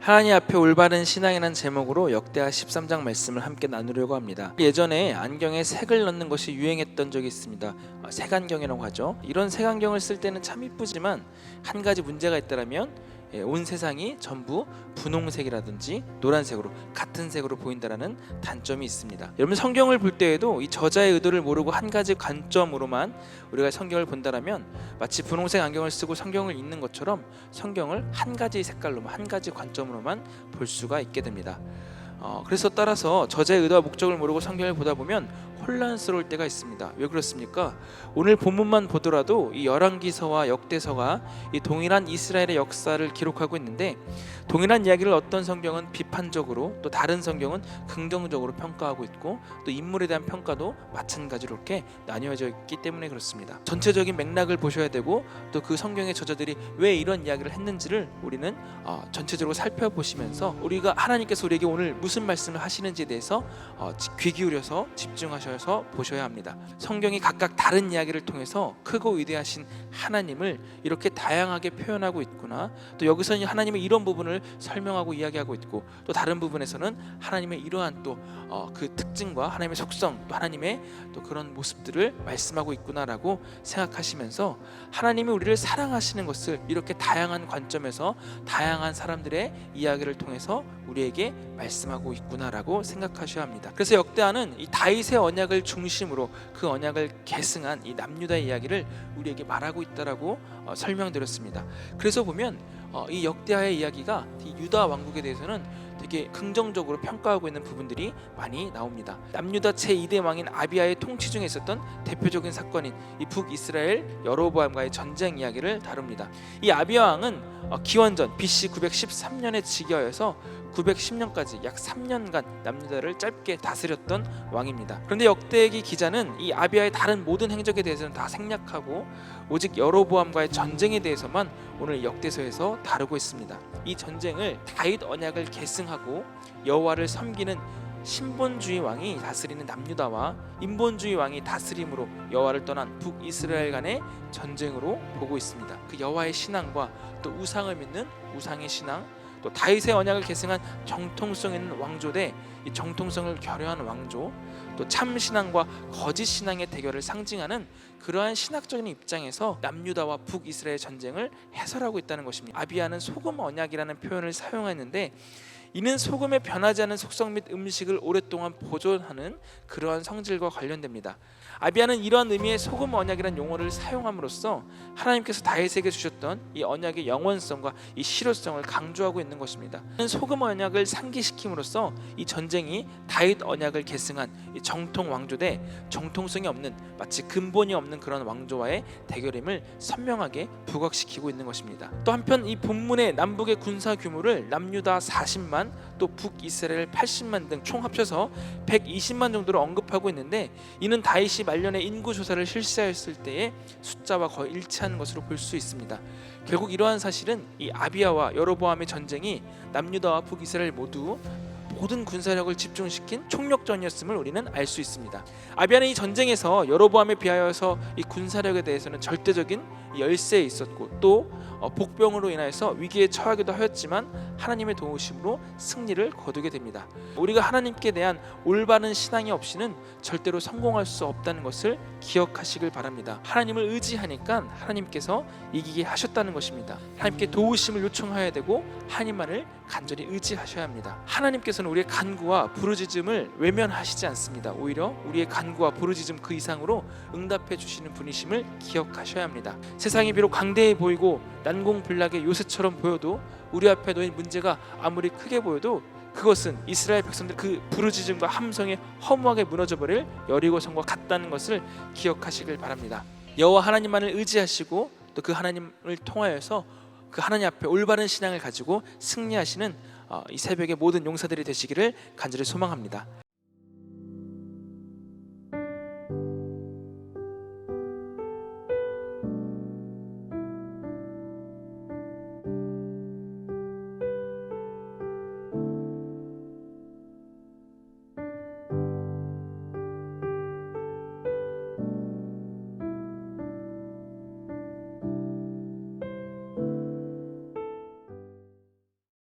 하나님 앞에 올바른 신앙이라는 제목으로 역대하 13장 말씀을 함께 나누려고 합니다. 예전에 안경에 색을 넣는 것이 유행했던 적이 있습니다. 색안경이라고 하죠. 이런 색안경을 쓸 때는 참 이쁘지만 한 가지 문제가 있다면 온 세상이 전부 분홍색이라든지 노란색으로 같은 색으로 보인다라는 단점이 있습니다. 여러분, 성경을 볼 때에도 이 저자의 의도를 모르고 한 가지 관점으로만 우리가 성경을 본다라면 마치 분홍색 안경을 쓰고 성경을 읽는 것처럼 성경을 한 가지 색깔로만, 한 가지 관점으로만 볼 수가 있게 됩니다. 그래서 따라서 저자의 의도와 목적을 모르고 성경을 보다 보면 혼란스러울 때가 있습니다. 왜 그렇습니까? 오늘 본문만 보더라도 이 열왕기서와 역대서가 이 동일한 이스라엘의 역사를 기록하고 있는데, 동일한 이야기를 어떤 성경은 비판적으로, 또 다른 성경은 긍정적으로 평가하고 있고, 또 인물에 대한 평가도 마찬가지로 이렇게 나뉘어져 있기 때문에 그렇습니다. 전체적인 맥락을 보셔야 되고, 또 그 성경의 저자들이 왜 이런 이야기를 했는지를 우리는 전체적으로 살펴보시면서 우리가 하나님께서 우리에게 오늘 무슨 말씀을 하시는지에 대해서 귀 기울여서 집중하셔서 보셔야 합니다. 성경이 각각 다른 이야기를 통해서 크고 위대하신 하나님을 이렇게 다양하게 표현하고 있구나, 또 여기서는 하나님의 이런 부분을 설명하고 이야기하고 있고, 또 다른 부분에서는 하나님의 이러한 또 그 특징과 하나님의 속성, 또 하나님의 또 그런 모습들을 말씀하고 있구나라고 생각하시면서 하나님이 우리를 사랑하시는 것을 이렇게 다양한 관점에서 다양한 사람들의 이야기를 통해서 우리에게 말씀하고 있구나라고 생각하셔야 합니다. 그래서 역대하는 이 다윗의 언약을 중심으로 그 언약을 계승한 이 남유다의 이야기를 우리에게 말하고 있다라고 설명드렸습니다. 그래서 보면 이 역대하의 이야기가 이 유다 왕국에 대해서는 되게 긍정적으로 평가하고 있는 부분들이 많이 나옵니다. 남유다 제2대 왕인 아비야의 통치 중에 있었던 대표적인 사건인 이 북이스라엘 여로보암과의 전쟁 이야기를 다룹니다. 이 아비야 왕은 기원전 BC 913년에 즉위하여서 910년까지 약 3년간 남유다를 짧게 다스렸던 왕입니다. 그런데 역대기 기자는 이 아비야의 다른 모든 행적에 대해서는 다 생략하고 오직 여로보암과의 전쟁에 대해서만 오늘 역대서에서 다루고 있습니다. 이 전쟁을 다윗 언약을 계승하고 여호와를 섬기는 신본주의 왕이 다스리는 남유다와 인본주의 왕이 다스림으로 여호와를 떠난 북이스라엘 간의 전쟁으로 보고 있습니다. 그 여호와의 신앙과 또 우상을 믿는 우상의 신앙, 또 다윗의 언약을 계승한 정통성 있는 왕조 대 이 정통성을 결여한 왕조, 또 참 신앙과 거짓 신앙의 대결을 상징하는 그러한 신학적인 입장에서 남유다와 북이스라엘 전쟁을 해설하고 있다는 것입니다. 아비야는 소금 언약이라는 표현을 사용했는데, 이는 소금의 변하지 않은 속성 및 음식을 오랫동안 보존하는 그러한 성질과 관련됩니다. 아비야는 이러한 의미의 소금 언약이라는 용어를 사용함으로써 하나님께서 다윗에게 주셨던 이 언약의 영원성과 이 실효성을 강조하고 있는 것입니다. 소금 언약을 상기시킴으로써 이 전쟁이 다윗 언약을 계승한 이 정통 왕조 대 정통성이 없는, 마치 근본이 없는 그런 왕조와의 대결임을 선명하게 부각시키고 있는 것입니다. 또 한편 이 본문의 남북의 군사 규모를 남유다 40만, 또 북이스라엘 80만 등 총 합쳐서 120만 정도로 언급하고 있는데, 이는 다윗이 말년에 인구 조사를 실시했을 때의 숫자와 거의 일치하는 것으로 볼 수 있습니다. 결국 이러한 사실은 이 아비야와 여로보암의 전쟁이 남유다와 북이스라엘 모두 모든 군사력을 집중시킨 총력전이었음을 우리는 알 수 있습니다. 아비야는 이 전쟁에서 여로보암에 비하여서 이 군사력에 대해서는 절대적인 열세에 있었고, 또 복병으로 인하여서 위기에 처하기도 하였지만 하나님의 도우심으로 승리를 거두게 됩니다. 우리가 하나님께 대한 올바른 신앙이 없이는 절대로 성공할 수 없다는 것을 기억하시길 바랍니다. 하나님을 의지하니까 하나님께서 이기게 하셨다는 것입니다. 하나님께 도우심을 요청해야 되고 하나님만을 간절히 의지하셔야 합니다. 하나님께서는 우리의 간구와 부르짖음을 외면하시지 않습니다. 오히려 우리의 간구와 부르짖음 그 이상으로 응답해 주시는 분이심을 기억하셔야 합니다. 세상이 비록 강대해 보이고 난공불락의 요새처럼 보여도, 우리 앞에 놓인 문제가 아무리 크게 보여도 그것은 이스라엘 백성들 그 부르짖음과 함성에 허무하게 무너져버릴 여리고성과 같다는 것을 기억하시길 바랍니다. 여호와 하나님만을 의지하시고 또 그 하나님을 통하여서 그 하나님 앞에 올바른 신앙을 가지고 승리하시는 이 새벽의 모든 용사들이 되시기를 간절히 소망합니다.